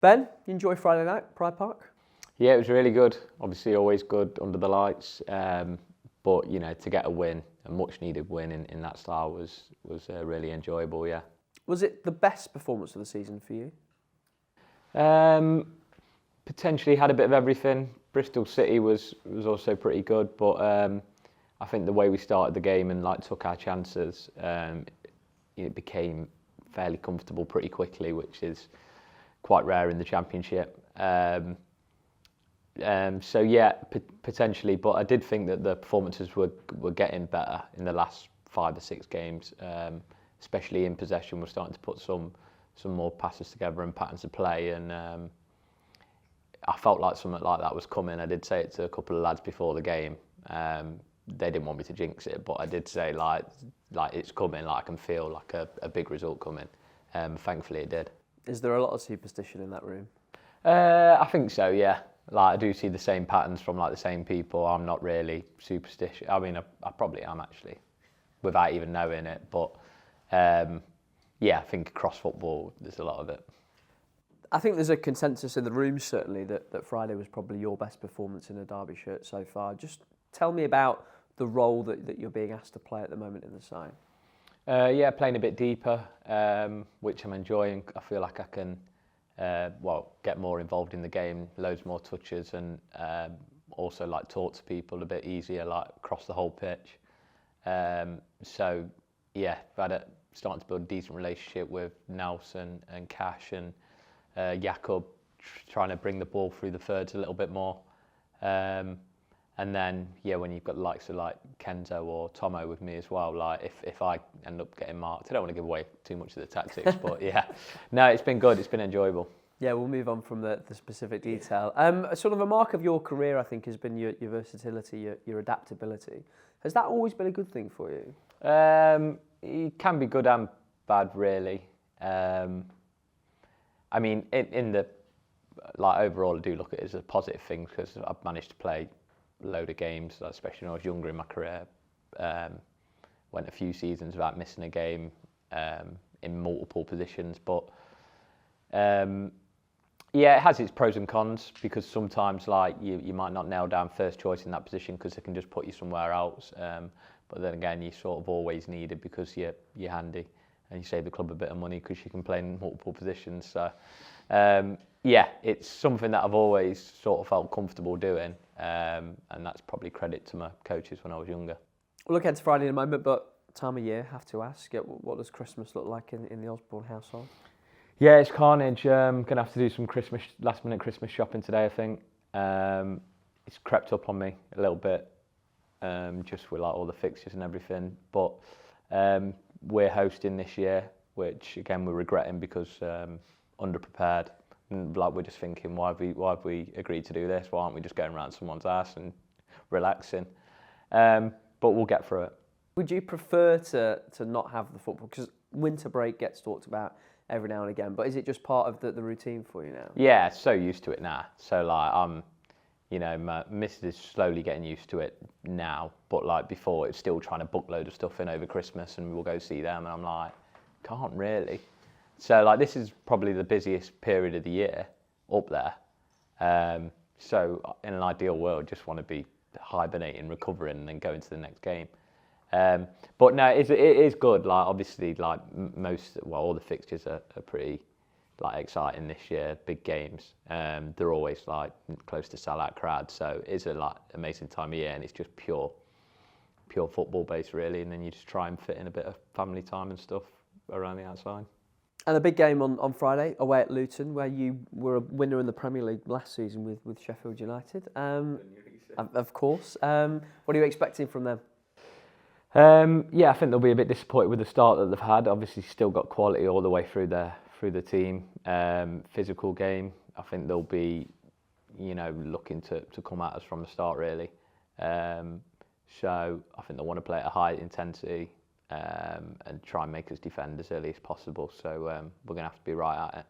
Ben, you enjoy Friday night, Pride Park? Yeah, it was really good. Obviously, always good under the lights. But you know, to get a win, a much-needed win in that style was really enjoyable. Yeah. Was it the best performance of the season for you? Potentially had a bit of everything. Bristol City was also pretty good, but I think the way we started the game and took our chances, it became fairly comfortable pretty quickly, which is quite rare in the Championship. So yeah, potentially, but I did think that the performances were getting better in the last 5 or 6 games, especially in possession. We're starting to put some more passes together and patterns of play, and I felt like something like that was coming. I did say it to a couple of lads before the game. They didn't want me to jinx it, but I did say like it's coming. I can feel like a big result coming. Thankfully, it did. Is there a lot of superstition in that room? I think so. Yeah. I do see the same patterns from the same people. I'm not really superstitious. I mean, I probably am actually, without even knowing it. But yeah, I think across football, there's a lot of it. I think there's a consensus in the room certainly that Friday was probably your best performance in a Derby shirt so far. Just tell me about the role that you're being asked to play at the moment in the side. Yeah, playing a bit deeper, which I'm enjoying. I feel like I can get more involved in the game, loads more touches, and also talk to people a bit easier, across the whole pitch. So yeah, starting to build a decent relationship with Nelson and Cash and Jakob, trying to bring the ball through the thirds a little bit more. And then yeah, when you've got the likes of Kenzo or Tomo with me as well, if I end up getting marked, I don't want to give away too much of the tactics, but yeah, no, it's been good. It's been enjoyable. Yeah, we'll move on from the specific detail. Sort of a mark of your career, I think, has been your versatility, your adaptability. Has that always been a good thing for you? It can be good and bad, really. I mean, in the overall, I do look at it as a positive thing because I've managed to play a load of games, especially when I was younger in my career. Went a few seasons without missing a game in multiple positions, but yeah, it has its pros and cons because sometimes you might not nail down first choice in that position because they can just put you somewhere else. But then again, you sort of always need it because you're handy and you save the club a bit of money because you can play in multiple positions. So yeah, it's something that I've always sort of felt comfortable doing, and that's probably credit to my coaches when I was younger. We'll look ahead to Friday in a moment, but time of year, have to ask, what does Christmas look like in the Osborn household? Yeah, it's carnage. Going to have to do some last-minute Christmas shopping today, I think. It's crept up on me a little bit, just with all the fixtures and everything. But we're hosting this year, which again we're regretting because underprepared. And, we're just thinking, why have we agreed to do this? Why aren't we just going around someone's house and relaxing? But we'll get through it. Would you prefer to not have the football? Because winter break gets talked about every now and again, but is it just part of the routine for you now? Yeah, so used to it now. So I'm, my missus is slowly getting used to it now. But before, it's still trying to book load of stuff in over Christmas, and we'll go see them, and I'm like, can't really. So this is probably the busiest period of the year up there. So in an ideal world, just want to be hibernating, recovering, and then going to the next game. But no, it is good. Obviously, all the fixtures are pretty exciting this year. Big games. They're always close to sell-out crowds. So it's a amazing time of year, and it's just pure football based really. And then you just try and fit in a bit of family time and stuff around the outside. And a big game on Friday away at Luton, where you were a winner in the Premier League last season with Sheffield United. Of course. What are you expecting from them? Yeah, I think they'll be a bit disappointed with the start that they've had. Obviously, still got quality all the way through the team. Physical game. I think they'll be, looking to come at us from the start really. So I think they'll want to play at a high intensity and try and make us defend as early as possible. So we're going to have to be right at it.